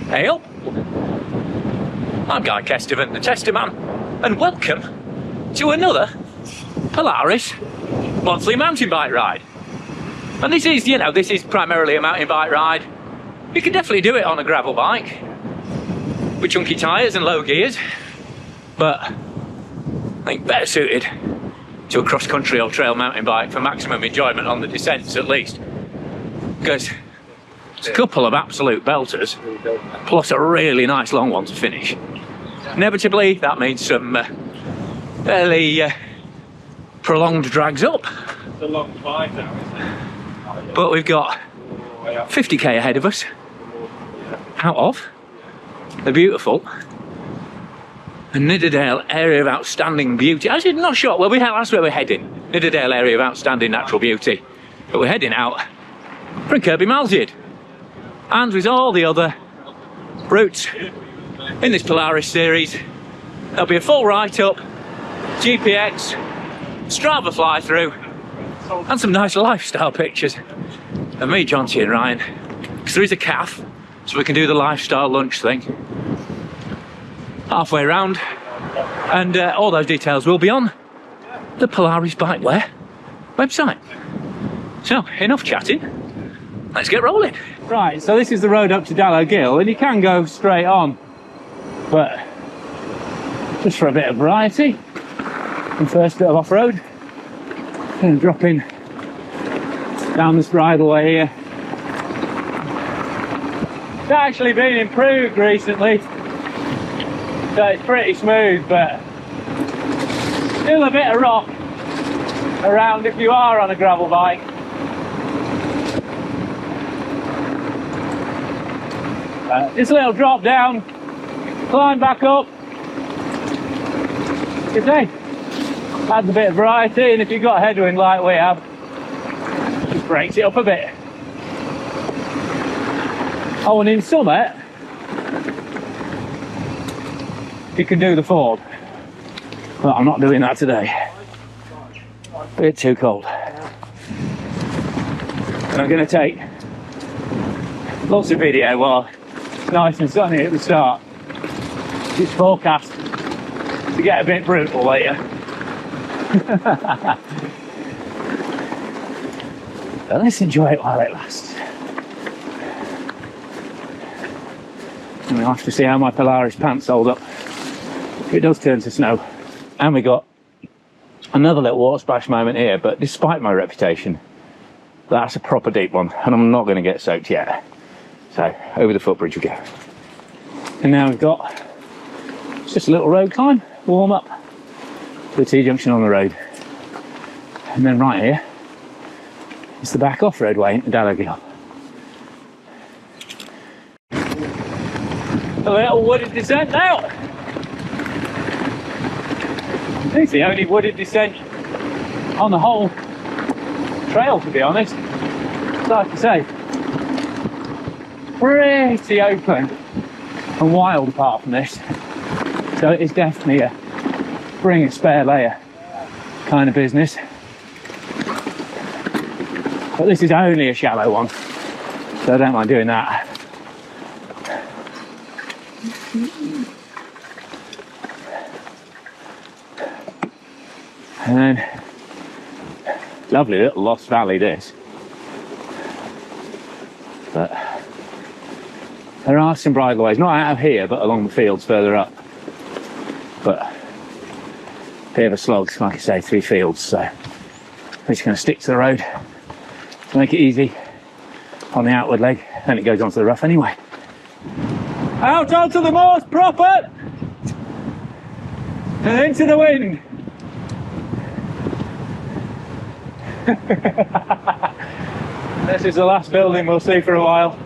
Hail! I'm Guy Kestevan, the Testaman, and welcome to another Polaris monthly mountain bike ride. And this is, this is primarily a mountain bike ride. You can definitely do it on a gravel bike with chunky tyres and low gears, but I think better suited to a cross-country or trail mountain bike for maximum enjoyment on the descents at least. Because it's a couple of absolute belters, plus a really nice long one to finish. Inevitably, that means some fairly prolonged drags up. It's a long climb now, isn't it? But we've got 50k ahead of us, out of the beautiful Nidderdale area of outstanding beauty. Actually, not sure. Well, that's where we're heading. Nidderdale area of outstanding natural beauty. But we're heading out from Kirkby Malzeard. And with all the other routes in this Polaris series, there'll be a full write-up, GPX, Strava fly-through, and some nice lifestyle pictures of me, Jonty and Ryan. Because there is a calf, so we can do the lifestyle lunch thing halfway around, and all those details will be on the Polaris Bikewear website. So, enough chatting, let's get rolling. Right, so this is the road up to Gill, and you can go straight on, but just for a bit of variety, and first bit of off-road, going to drop in down this bridleway here. It's actually been improved recently, so it's pretty smooth, but still a bit of rock around if you are on a gravel bike. Just a little drop down, climb back up. You say, adds a bit of variety, and if you've got headwind like we have, just breaks it up a bit. Oh, and in summer, you can do the ford. But I'm not doing that today. A bit too cold. And I'm going to take lots of video while it's nice and sunny at the start. It's forecast to get a bit brutal later. But let's enjoy it while it lasts. And we'll have to see how my Polaris pants hold up if it does turn to snow. And we got another little water splash moment here, but despite my reputation, that's a proper deep one, and I'm not going to get soaked yet. So over the footbridge we go. And now we've got just a little road climb, warm up to the T-junction on the road. And then right here is the back off-road way into Gill. A little wooded descent now. It's the only wooded descent on the whole trail, to be honest. Like I say, pretty open and wild apart from this. So it is definitely a bring a spare layer kind of business. But this is only a shallow one, so I don't mind doing that. And then, lovely little Lost Valley this. But there are some bridleways, not out of here, but along the fields further up. But bit of a slog, like I say, 3 fields, so I'm just going to stick to the road to make it easy on the outward leg, and it goes onto the rough anyway. Out onto the moors proper! And into the wind! This is the last building we'll see for a while.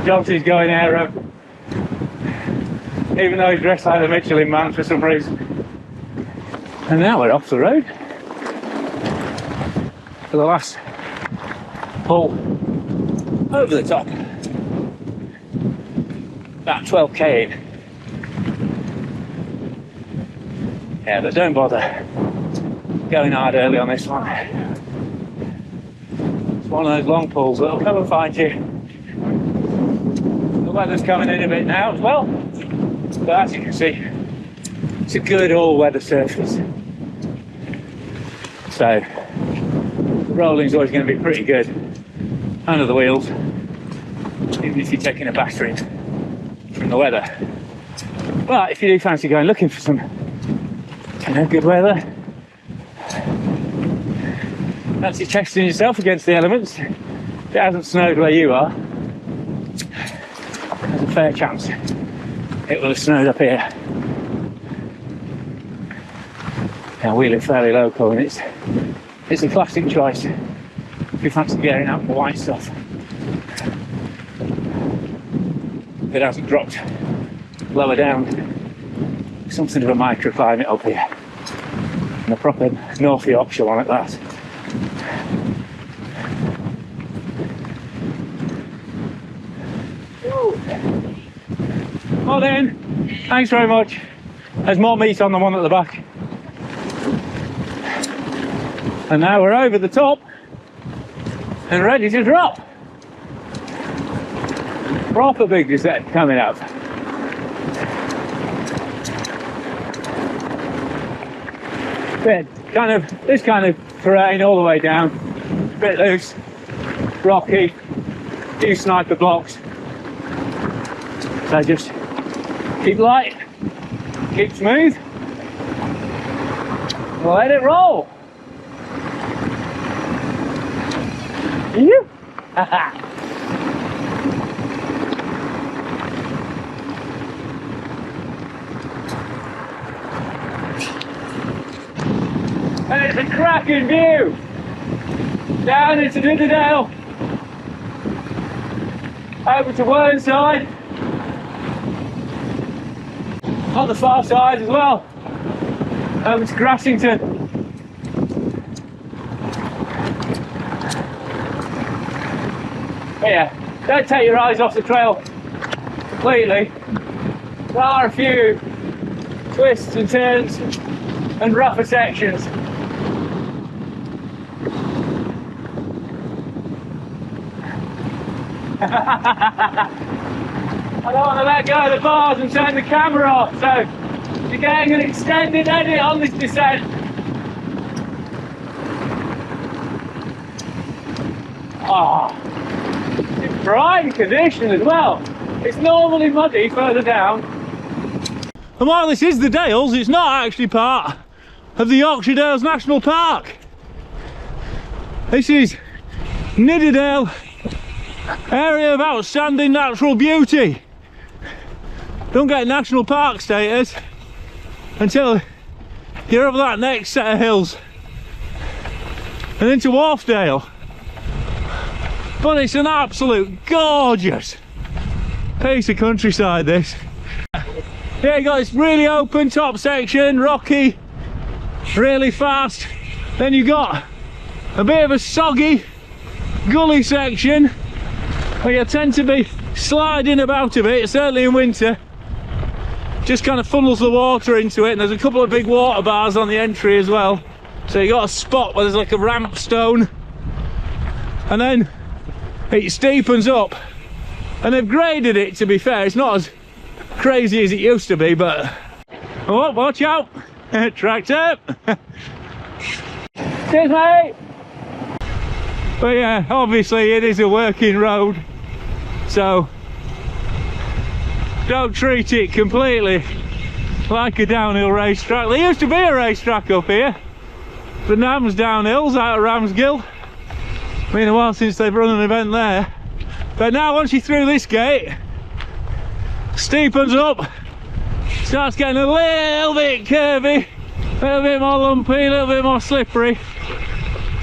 Jonty's going aero, even though he's dressed like a Michelin man for some reason. And now we're off the road for the last pull over the top. About 12k in. Yeah, but don't bother going hard early on this one. It's one of those long pulls that'll come and find you. The weather's coming in a bit now as well. But as you can see, it's a good all-weather surface. So, the rolling's always going to be pretty good under the wheels, even if you're taking a battering from the weather. But if you do fancy going looking for some good weather, fancy testing yourself against the elements, if it hasn't snowed where you are, there's a fair chance it will have snowed up here. Now we live fairly local and it's a classic choice if you fancy getting out the white stuff. If it hasn't dropped lower down, something of a microclimate up here, and a proper North Yorkshire one at that. Well then, thanks very much. There's more meat on the one at the back. And now we're over the top and ready to drop. Proper big descent coming up. This kind of terrain all the way down. A bit loose, rocky, few sniper blocks. So just keep light, keep smooth, let it roll. You. And it's a cracking view down into Nidderdale, over to Whernside, on the far side as well, over to Grassington. But yeah, don't take your eyes off the trail completely. There are a few twists and turns and rougher sections. I don't want to let go of the bars and turn the camera off, so you're getting an extended edit on this descent. Oh, it's prime condition as well. It's normally muddy further down. And while this is the Dales, it's not actually part of the Yorkshire Dales National Park. This is Nidderdale, area of outstanding natural beauty. Don't get national park status until you're over that next set of hills and into Wharfdale. But it's an absolute gorgeous piece of countryside, this. Yeah, you got this really open top section, rocky, really fast. Then you got a bit of a soggy gully section where you tend to be sliding about a bit, certainly in winter. Just kind of funnels the water into it, and there's a couple of big water bars on the entry as well. So you got a spot where there's like a ramp stone, and then it steepens up. And they've graded it, to be fair. It's not as crazy as it used to be, but oh, watch out! Tractor! Cheers, mate! But yeah, obviously it is a working road, so don't treat it completely like a downhill racetrack. There used to be a racetrack up here, the Nams downhills out of Ramsgill. Been a while since they've run an event there, but now once you're through this gate, steepens up, starts getting a little bit curvy, a little bit more lumpy, a little bit more slippery.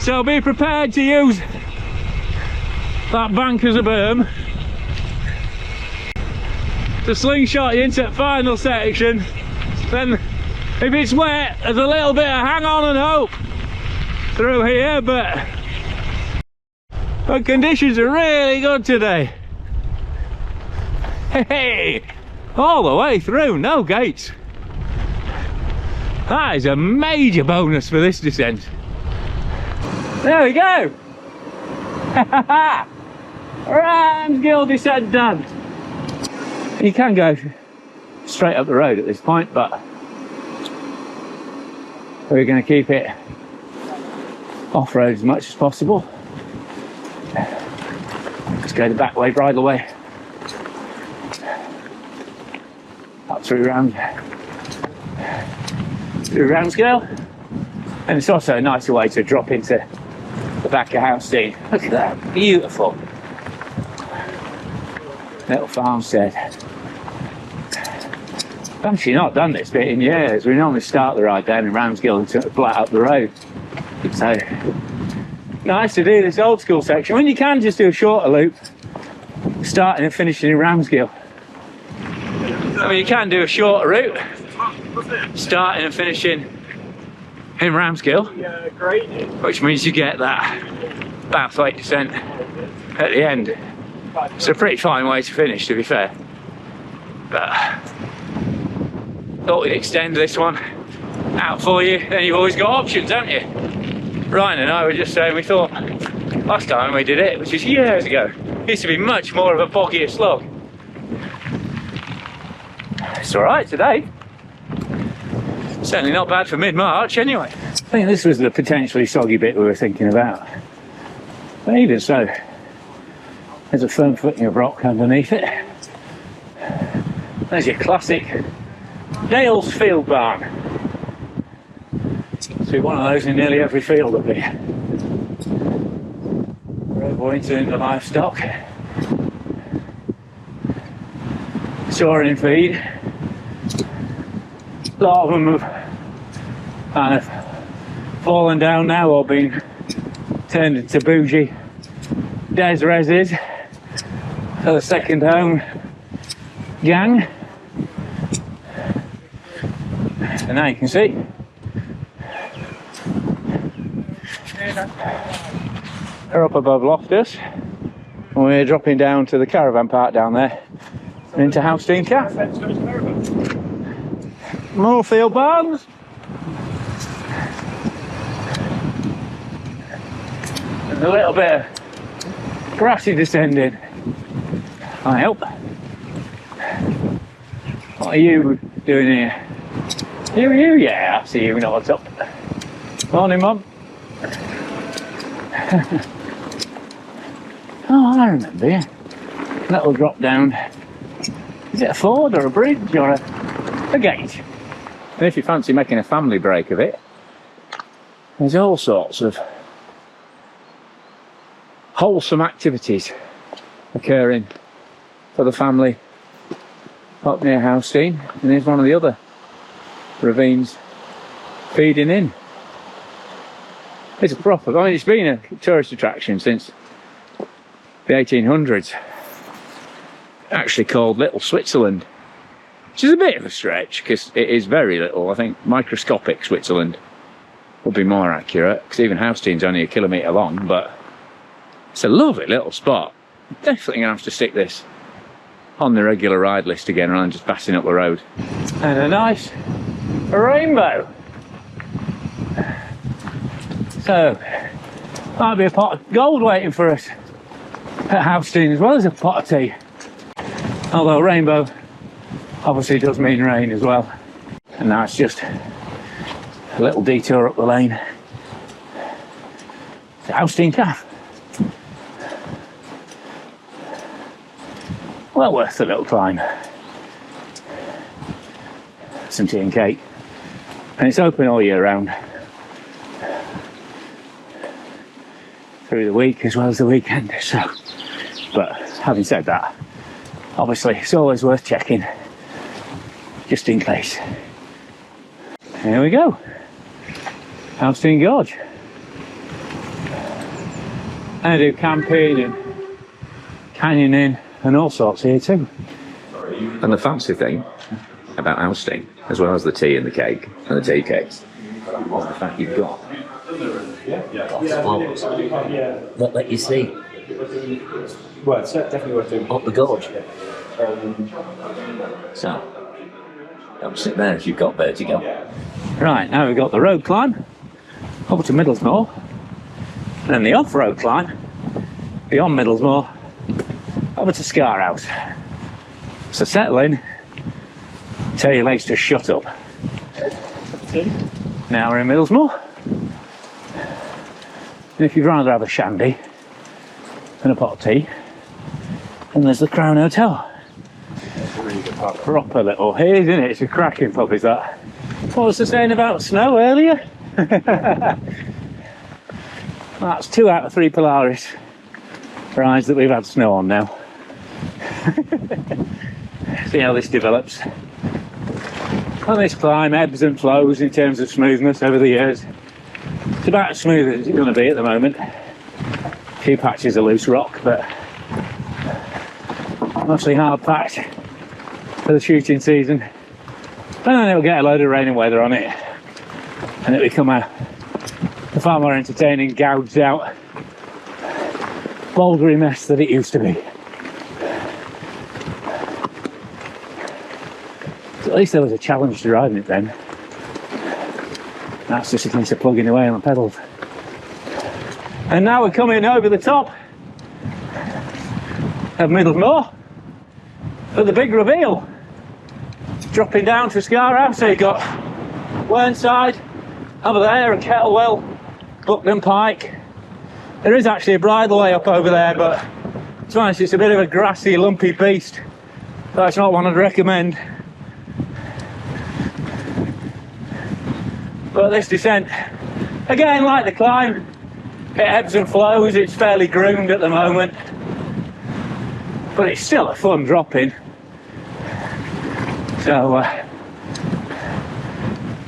So be prepared to use that bank as a berm to slingshot you into the final section. Then if it's wet, there's a little bit of hang on and hope through here, but conditions are really good today. Hey, all the way through, no gates. That is a major bonus for this descent. There we go. Ramsgill descent done. You can go straight up the road at this point, but we're going to keep it off-road as much as possible. Let's go the back way, bridle way. Up through Ramsgill. And it's also a nicer way to drop into the back of Stean. Look at that, beautiful little farmstead. I've actually not done this bit in years. We normally start the ride down in Ramsgill and turn flat up the road. So nice to do this old school section when you can just do a shorter loop, starting and finishing in Ramsgill. I mean, you can do a shorter route, starting and finishing in Ramsgill, which means you get that about 8% at the end. It's a pretty fine way to finish, to be fair. But thought we'd extend this one out for you. Then you've always got options, haven't you? Ryan and I were just saying we thought last time we did it, which was years ago, it used to be much more of a boggier slog. It's alright today. Certainly not bad for mid-March anyway. I think this was the potentially soggy bit we were thinking about. But even so, there's a firm footing of rock underneath it. There's your classic Dales field barn. See one of those in nearly every field up here. Reservoir into livestock. Storing feed. A lot of them have kind of fallen down now or been turned into bougie Des Reses for the second home gang. And now you can see they're up above Loftus, and we're dropping down to the caravan park down there and into Stean Calf. More field barns. And a little bit of grassy descending, I hope. What are you doing here? You? Yeah, I see you, know what's up. Morning, Mum. Oh, I remember you. Little drop down. Is it a ford or a bridge or a gate? And if you fancy making a family break of it, there's all sorts of wholesome activities occurring for the family up near Stean. And here's one of the other ravines feeding in. It's a proper, I mean, it's been a tourist attraction since the 1800s. Actually called Little Switzerland, which is a bit of a stretch because it is very little. I think microscopic Switzerland would be more accurate, because even Stean's only 1 kilometre long, but it's a lovely little spot. Definitely gonna have to stick this on the regular ride list again rather than just passing up the road. And a nice rainbow. So, might be a pot of gold waiting for us at Stean as well as a pot of tea. Although rainbow obviously does mean rain as well. And now it's just a little detour up the lane to Stean Calf. Well worth the little climb. Some tea and cake. And it's open all year round. Through the week as well as the weekend. So, but having said that, obviously it's always worth checking, just in case. Here we go. Stean Gorge. And I do camping and canyoning and all sorts here too. And the fancy thing about Stean, as well as the tea and the cake and the tea cakes, is the fact you've got lots of flowers that let you see Well, it's definitely worth doing. up the gorge. So don't sit there if you've got vertigo. Right, now we've got the road climb over to Middlesmore, and then the off-road climb beyond Middlesmore over to Scar House. So settle in, tell your legs to shut up. Now we're in Middlesmore. And if you'd rather have a shandy and a pot of tea, then there's the Crown Hotel. Proper little here, isn't it? It's a cracking pub, is that? What was I saying about snow earlier? That's 2 out of 3 Polaris rides that we've had snow on now. See how this develops. On this climb, ebbs and flows in terms of smoothness over the years. It's about as smooth as it's going to be at the moment. A few patches of loose rock, but mostly hard packed for the shooting season. And then it'll get a load of rain and weather on it, and it'll become a far more entertaining, gouged out, bouldery mess that it used to be. So at least there was a challenge to riding it then. That's just a case of plugging away on the pedals. And now we're coming over the top of Middlesmore for the big reveal. Dropping down to Scarhouse, so you've got Whernside over there and Kettlewell, Bucknam Pike. There is actually a bridleway up over there, but to be honest, it's a bit of a grassy, lumpy beast. That's not one I'd recommend. But this descent, again, like the climb, it ebbs and flows. It's fairly groomed at the moment, but it's still a fun drop-in. So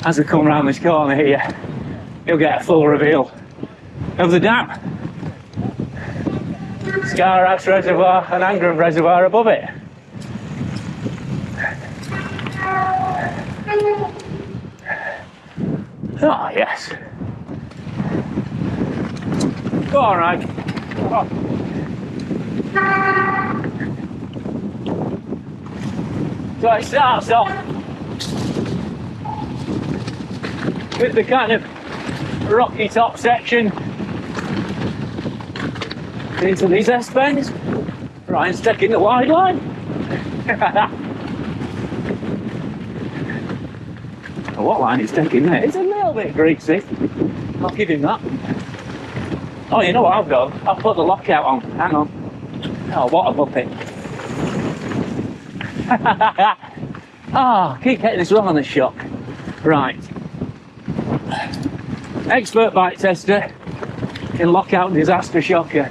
as we come round this corner here, you'll get a full reveal of the dam. Scarhouse Reservoir and Angram Reservoir above it. Oh yes. Go on, Rag. Oh. So it starts off with the kind of rocky top section into these S-bends. Ryan's taking the wide line. What line he's taking there? It's a little bit greasy. I'll give him that. Oh, you know what I've done? I've put the lockout on. Hang on. Oh, what a muppet. Ah, keep getting this wrong on the shock. Right. Expert bike tester in lockout disaster shocker.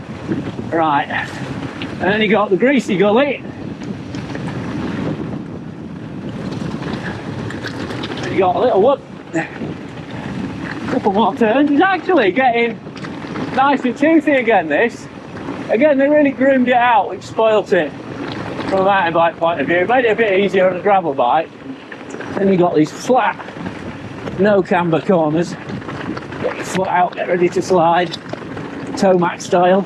Right. And then you got the greasy gully. You got a little whoop. Couple more turns. It's actually getting nice and toothy again, this. Again, they really groomed it out, which spoilt it from a mountain bike point of view. It made it a bit easier on a gravel bike. Then you got these flat, no camber corners. Get your foot out, get ready to slide. Tomac style.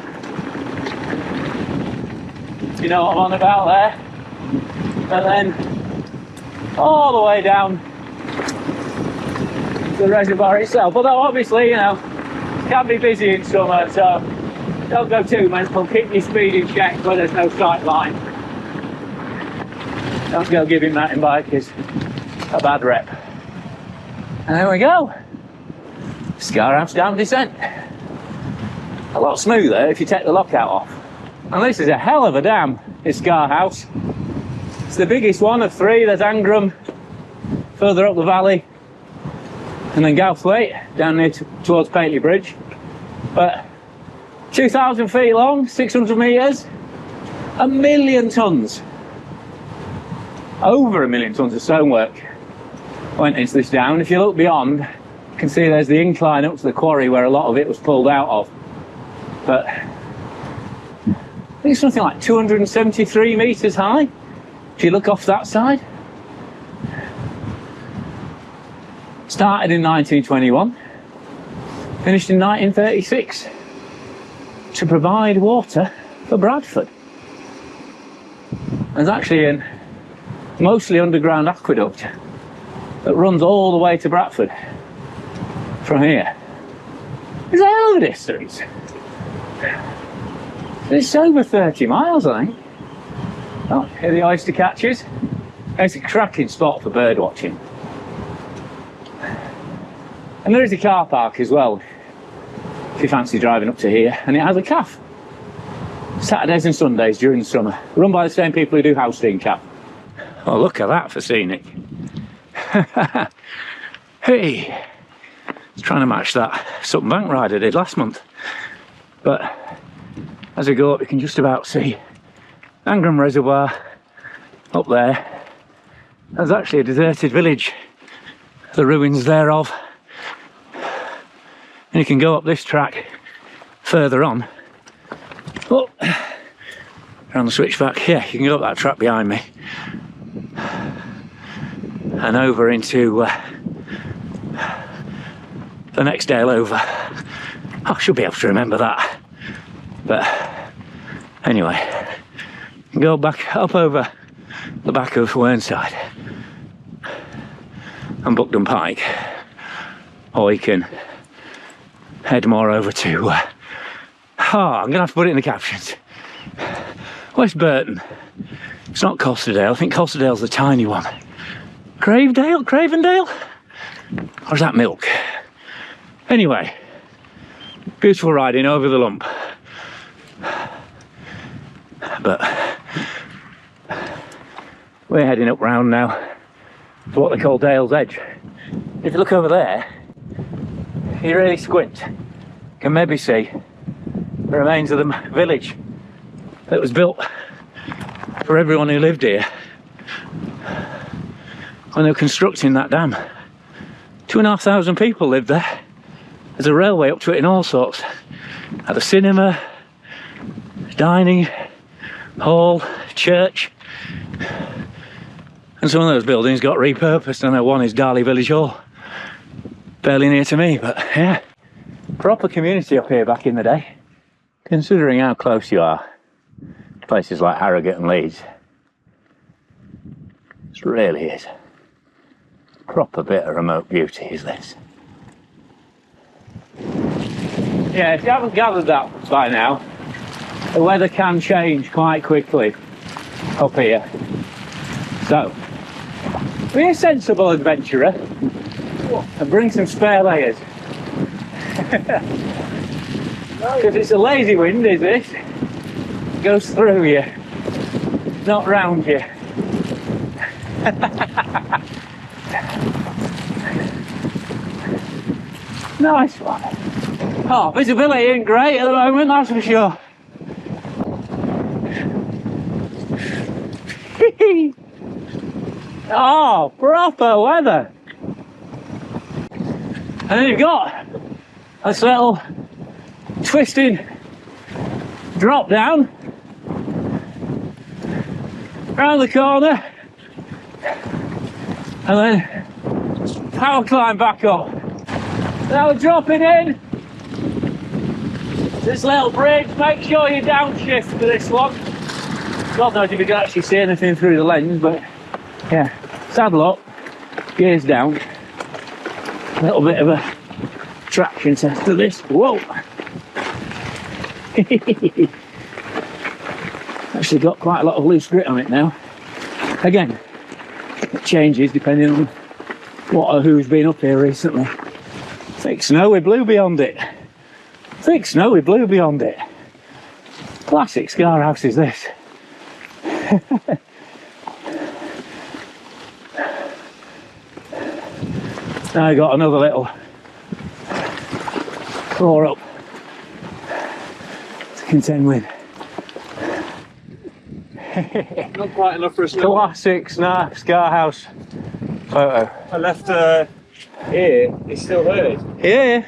You know what I'm on about there. And then all the way down the reservoir itself. Although obviously, you know, it can be busy in summer, so don't go too mental. Keep your speed in check where there's no sight line. Don't go giving mountain bikers a bad rep. And there we go. Scarhouse down descent. A lot smoother if you take the lockout off. And this is a hell of a dam, this Scarhouse. It's the biggest one of 3. There's Angram further up the valley, and then Gowthwaite down near towards Paisley Bridge. But 2,000 feet long, 600 metres, 1 million tonnes. Over 1 million tonnes of stonework went into this down. If you look beyond, you can see there's the incline up to the quarry where a lot of it was pulled out of. But I think it's something like 273 metres high, if you look off that side. Started in 1921, finished in 1936 to provide water for Bradford. There's actually a mostly underground aqueduct that runs all the way to Bradford from here. It's a hell of a distance. It's over 30 miles, I think. Oh, here are the oyster catchers. It's a cracking spot for bird watching. And there is a car park as well, if you fancy driving up to here, and it has a calf. Saturdays and Sundays during the summer, run by the same people who do house steam calf. Oh, look at that for scenic. Hey, it's trying to match that Sutton Bank ride I did last month. But as we go up, you can just about see Angram Reservoir up there. There's actually a deserted village, the ruins thereof. And you can go up this track further on. Oh, around the switchback. Yeah, you can go up that track behind me. And over into the next dale over. I should be able to remember that. But anyway, you can go back up over the back of Whernside and Buckden Pike, or you can head more over to I'm gonna have to put it in the captions. West Burton. It's not Costerdale. I think Costerdale's the tiny one. Cravendale? Or is that Milk? Anyway, beautiful riding over the lump. But we're heading up round now to what they call Dale's Edge. If you look over there, you really squint, you can maybe see the remains of the village that was built for everyone who lived here when they were constructing that dam. 2,500 people lived there. There's a railway up to it and all sorts. Had a cinema, dining hall, church, and some of those buildings got repurposed. I know one is Darley Village Hall, fairly near to me, but yeah, proper community up here back in the day. Considering how close you are to places like Harrogate and Leeds, it really is proper bit of remote beauty, is this. Yeah, if you haven't gathered that by now, the weather can change quite quickly up here. So, be a sensible adventurer and bring some spare layers. Because it's a lazy wind, is this? It goes through you, not round you. Nice one. Oh, visibility ain't great at the moment, that's for sure. Oh, proper weather. And then you've got this little twisting drop down round the corner, and then power climb back up. Now we're dropping in this little bridge. Make sure you downshift for this one. God knows if you can actually see anything through the lens, but yeah, saddle up, gears down, a little bit of a traction test to this. Whoa! Actually got quite a lot of loose grit on it now. Again, it changes depending on what or who's been up here recently. Thick snowy blue beyond it. Thick snowy blue beyond it. Classic Scar House is this. Now I got another little floor up to contend with. Not quite enough for a Classic Scar House photo. I left here, it's still there. Yeah.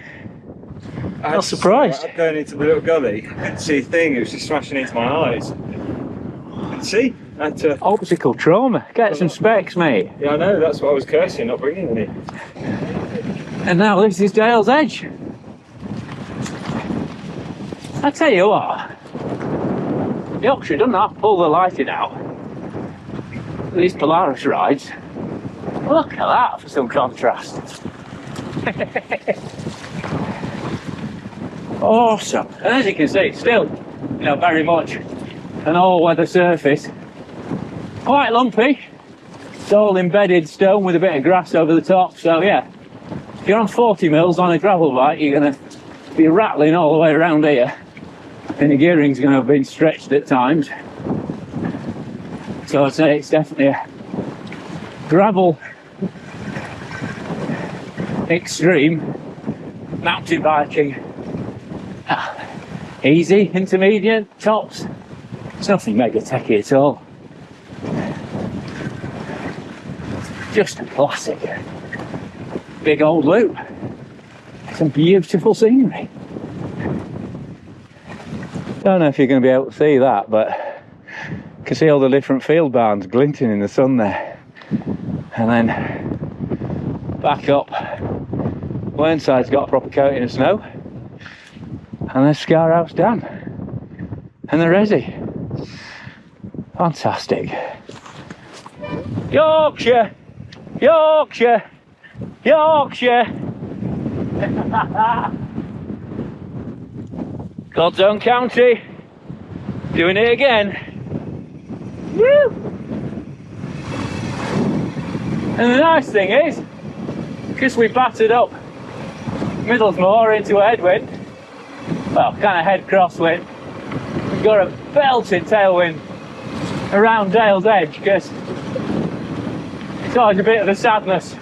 Not surprised. I'm going into the little gully, I couldn't see a thing, it was just smashing into my eyes. And see? I had to... Optical trauma. Get some specs, mate. Yeah, I know, that's what I was cursing, not bringing any. And now this is Dale's Edge. I tell you what, Yorkshire doesn't have to pull the lighting out. These Polaris rides. Look at that for some contrast. Awesome. And as you can see, still, very much an all-weather surface. quite lumpy. It's all embedded stone with a bit of grass over the top, so yeah. If you're on 40 mils on a gravel bike, you're going to be rattling all the way around here. And the gearing's going to have been stretched at times. So I'd say it's definitely a gravel extreme mountain biking. Easy, intermediate, tops. It's nothing mega techy at all. Just a classic. Big old loop. Some beautiful scenery. Don't know if you're going to be able to see that, but you can see all the different field barns glinting in the sun there. And then back up, Wernside's got a proper coating of snow. And there's Scarhouse Dam. And the Resi. Fantastic. Yorkshire! Yorkshire! Yorkshire! God's own county. Doing it again. Woo! And the nice thing is, because we battered up Middlesmore into a headwind, well, kind of head crosswind, we've got a belting tailwind around Dale's Edge, because it's always a bit of a sadness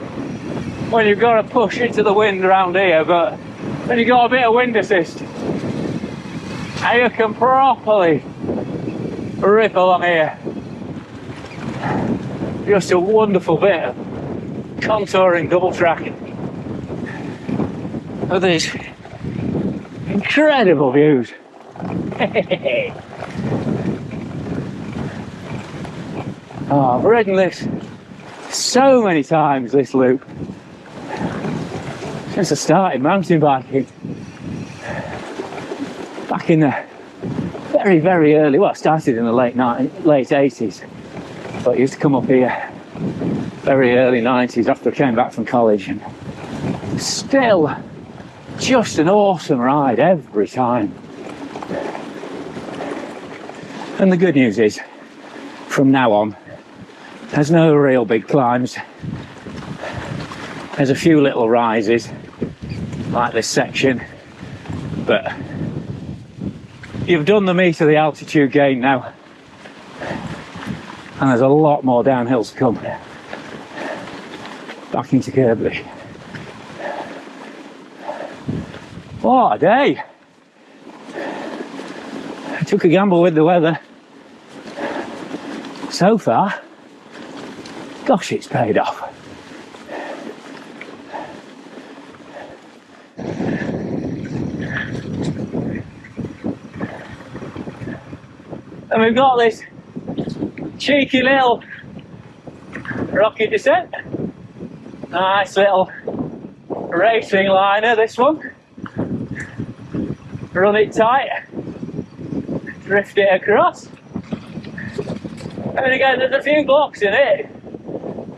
when you've got to push into the wind around here, but then you've got a bit of wind assist and you can properly rip along here. Just a wonderful bit of contouring double tracking with these incredible views. Oh, I've ridden this so many times, this loop, since I started mountain biking back in the very, very early, well, I started in the late 80s, but I used to come up here very early 90s after I came back from college, and still just an awesome ride every time. And the good news is, from now on, there's no real big climbs. There's a few little rises, like this section, but you've done the meat of the altitude gain now, and there's a lot more downhills to come back into Kirkby. What a day! I took a gamble with the weather. So far, gosh, it's paid off. And we've got this cheeky little rocky descent. Nice little racing liner, this one. Run it tight, drift it across. And again, there's a few blocks in it.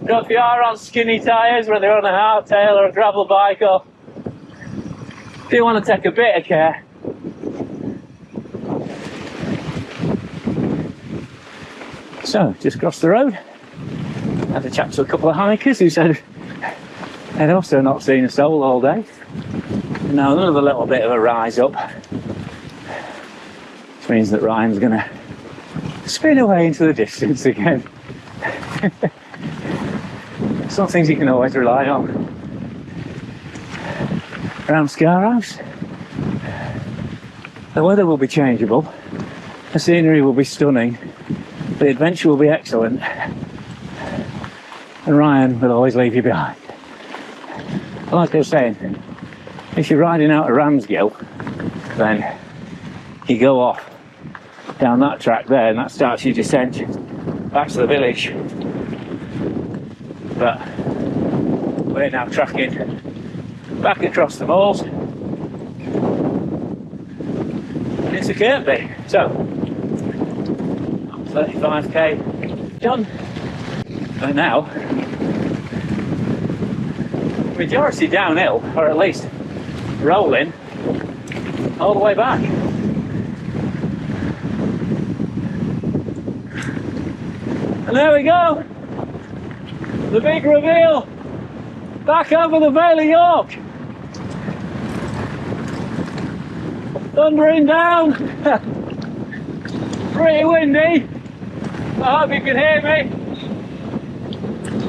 So if you are on skinny tyres, whether you're on a hardtail or a gravel bike, or if you want to take a bit of care, so just across the road, had a chat to a couple of hikers who said they'd also not seen a soul all day. Now another little bit of a rise up, which means that Ryan's going to spin away into the distance again. Some things you can always rely on. Around Scarhouse, the weather will be changeable, the scenery will be stunning, the adventure will be excellent, and Ryan will always leave you behind. Like I was saying, if you're riding out of Ramsgill, then you go off down that track there, and that starts your descent back to the village. But we're now tracking back across the moors into Kirkby. So 35k done. And now majority downhill, or at least rolling all the way back. And there we go. The big reveal. Back over the Vale of York. Thundering down. Pretty windy. I hope you can hear me.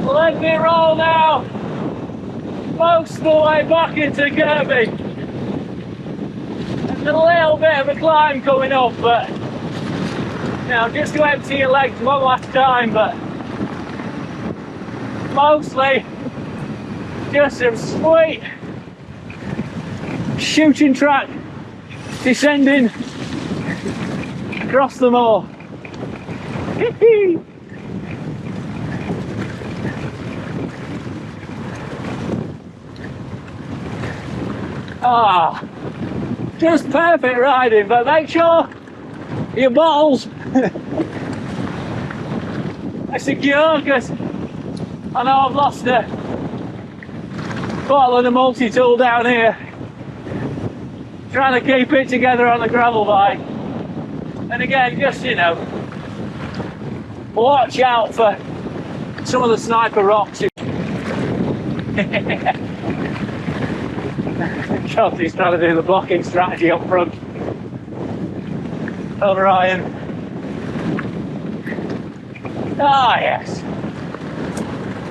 Let me roll now. Most of the way back into Kirkby. There's a little bit of a climb coming up, but just to empty your legs one last time, but mostly just some sweet shooting track descending across the moor. Just perfect riding, but make sure your bottles are secure, because I know I've lost a bottle of the multi-tool down here trying to keep it together on the gravel bike. And again, just watch out for some of the sniper rocks. Chelsea's trying to do the blocking strategy up front. Over Ryan. Yes.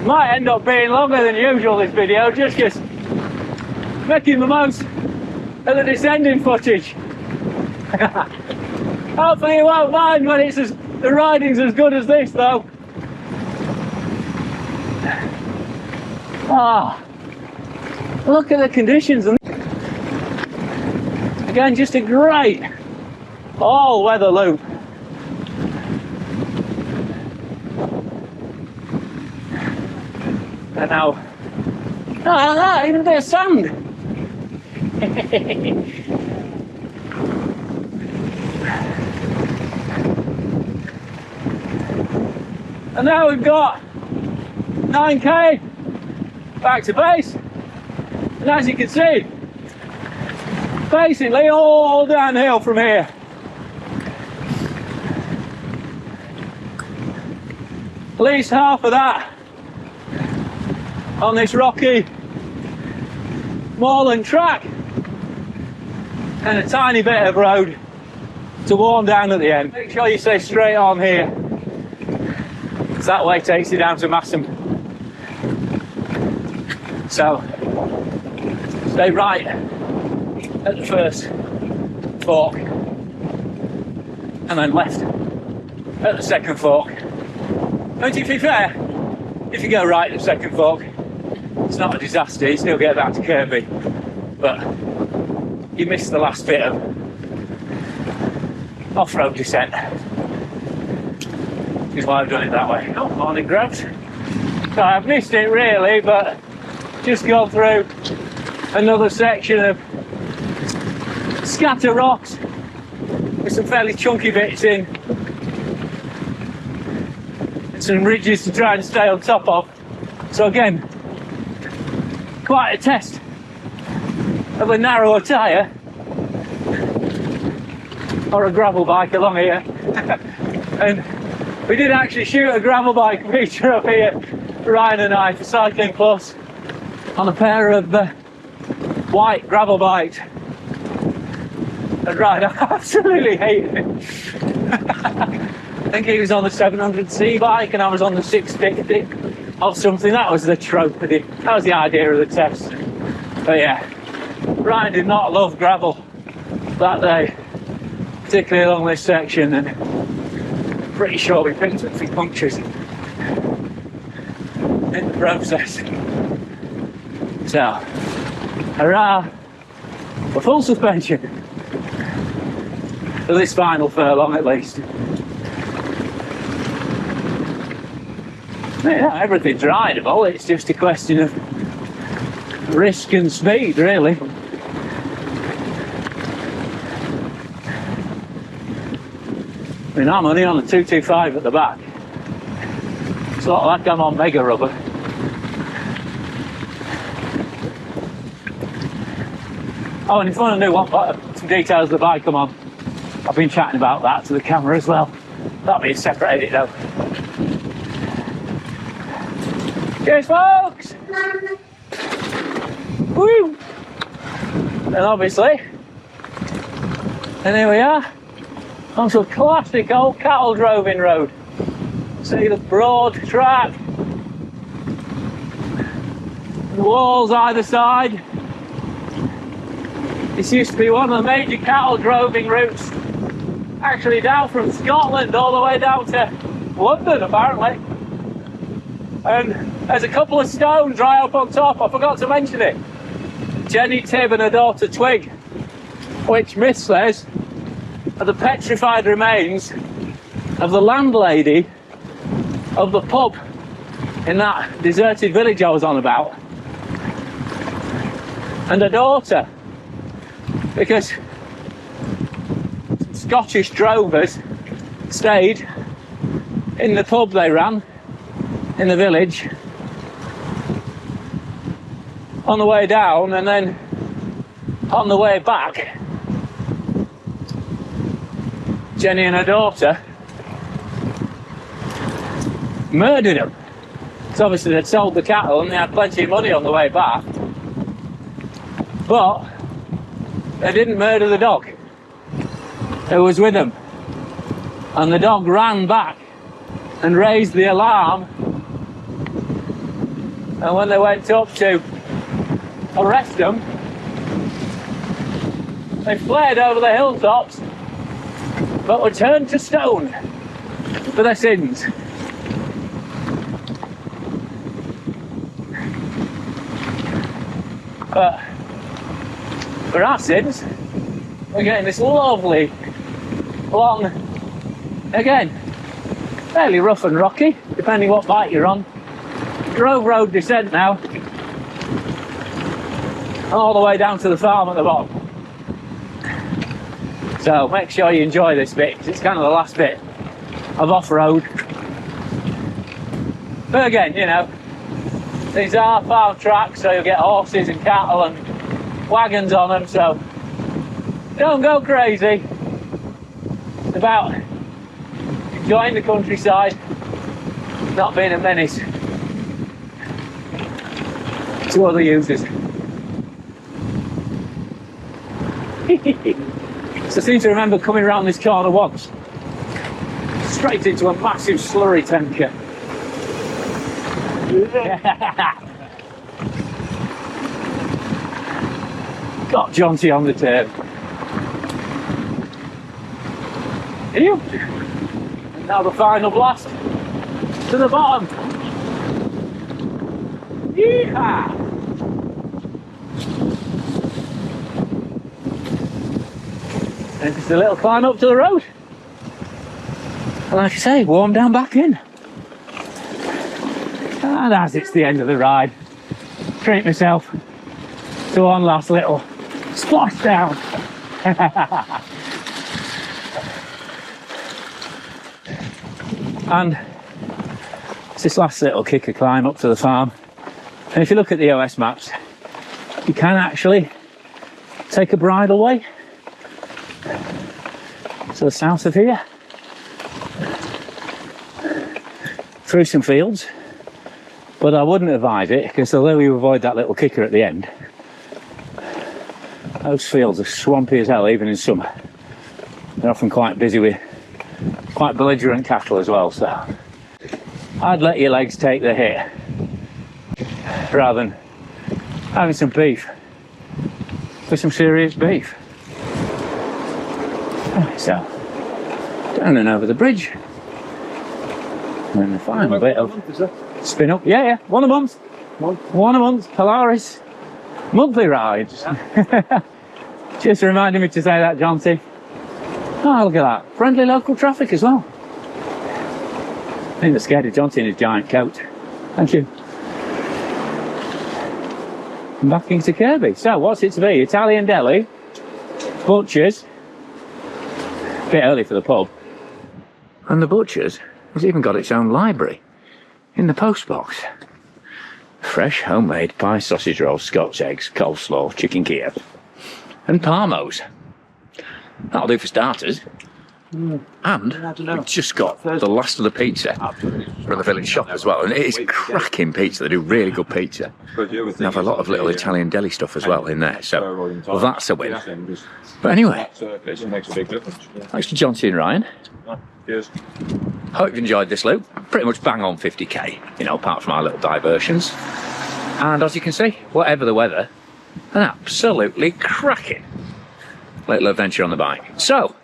Might end up being longer than usual, this video, just because making the most of the descending footage. Hopefully you won't mind when the riding's as good as this, though. Look at the conditions. Again, just a great all-weather loop. And now, even a bit of sand. And now we've got 9k back to base. And as you can see, basically all downhill from here. At least half of that on this rocky moorland track, and a tiny bit of road to warm down at the end. Make sure you stay straight on here, because that way takes you down to Massam. So stay right at the first fork and then left at the second fork. And to be fair, if you go right at the second fork, it's not a disaster, you still get back to Kirkby, but you miss the last bit of off-road descent, which is why I've done it that way. Oh, morning grabs. So I've missed it really, but just gone through another section of scatter rocks with some fairly chunky bits in, and some ridges to try and stay on top of. So again, quite a test of a narrower tyre or a gravel bike along here. And we did actually shoot a gravel bike feature up here, Ryan and I, for Cycling Plus, on a pair of white gravel bikes. And Ryan absolutely hated it. I think he was on the 700C bike and I was on the 650 or something. That was the trope of it. That was the idea of the test. But yeah, Ryan did not love gravel that day, particularly along this section, and I'm pretty sure we picked up a few punctures in the process. So, hurrah for full suspension for this final furlong at least. Yeah, everything's rideable, it's just a question of risk and speed, really. I mean, I'm only on the 225 at the back. It's not like I'm on mega rubber. Oh, and if you want to know some details of the bike I'm on, I've been chatting about that to the camera as well. That'll be a separate edit though. Cheers, folks! Woo! And obviously, and here we are, onto a classic old cattle droving road. See the broad track, the walls either side. This used to be one of the major cattle droving routes, actually down from Scotland all the way down to London apparently. And there's a couple of stones right up on top, I forgot to mention it. Jenny Tibb and her daughter Twig, which myth says are the petrified remains of the landlady of the pub in that deserted village I was on about, and her daughter, because Scottish drovers stayed in the pub they ran in the village on the way down, and then on the way back Jenny and her daughter murdered them. So obviously they'd sold the cattle and they had plenty of money on the way back, but they didn't murder the dog who was with them, and the dog ran back and raised the alarm, and when they went up to arrest them, they fled over the hilltops but were turned to stone for their sins. But for our sins, we're getting this lovely, long, again, fairly rough and rocky, depending what bike you're on, Grove Road descent now, all the way down to the farm at the bottom. So make sure you enjoy this bit, because it's kind of the last bit of off-road. But again, you know, these are farm tracks, so you'll get horses and cattle and wagons on them, so don't go crazy. It's about enjoying the countryside, not being a menace to other users. So I seem to remember coming around this corner once, straight into a massive slurry tanker. Got jaunty on the turn. And now the final blast to the bottom. Yeehaw! And just a little climb up to the road. And like I say, warm down back in. And as it's the end of the ride, treat myself to one last little splash down. And it's this last little kicker climb up to the farm. And if you look at the OS maps, you can actually take a bridleway to the south of here, through some fields, but I wouldn't advise it, because although you avoid that little kicker at the end, those fields are swampy as hell even in summer. They're often quite busy with quite belligerent cattle as well, so I'd let your legs take the hit rather than having some beef for some serious beef. So, down and over the bridge, and the final bit of spin up. Yeah, one a month. One a month, Polaris monthly rides. Just reminding me to say that, Johnsy. Oh, look at that. Friendly local traffic as well. I think they're scared of Johnsy in his giant coat. Thank you. I'm back into Kirkby. So, what's it to be? Italian deli, butchers. A bit early for the pub. And the butcher's has even got its own library in the post box. Fresh homemade pie, sausage rolls, Scots eggs, coleslaw, chicken Kiev, and parmos. That'll do for starters. And we've just got the last of the pizza from the village shop as well, and it is cracking pizza. They do really good pizza. They have a lot of little Italian deli stuff as well in there, so well, that's a win. But anyway, thanks to John T and Ryan. Hope you've enjoyed this loop. Pretty much bang on 50k, you know, apart from our little diversions. And as you can see, whatever the weather, an absolutely cracking little adventure on the bike. So,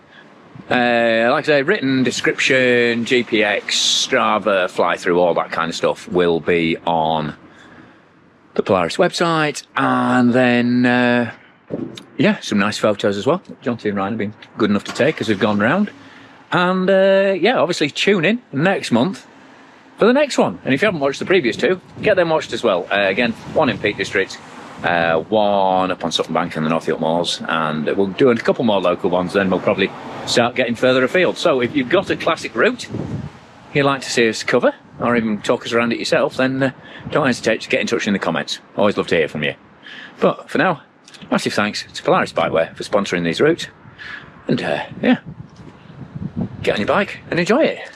like I say, written description, GPX, Strava, fly through, all that kind of stuff will be on the Polaris website. And then, yeah, some nice photos as well. John T and Ryan have been good enough to take as we've gone round. And yeah, obviously tune in next month for the next one. And if you haven't watched the previous two, get them watched as well. Again, one in Peak District, one up on Sutton Bank and the North York Moors, and we'll do a couple more local ones, then we'll probably start getting further afield. So if you've got a classic route you'd like to see us cover, or even talk us around it yourself, then don't hesitate to get in touch in the comments. Always love to hear from you. But for now, massive thanks to Polaris Bikewear for sponsoring these routes, and yeah, get on your bike and enjoy it.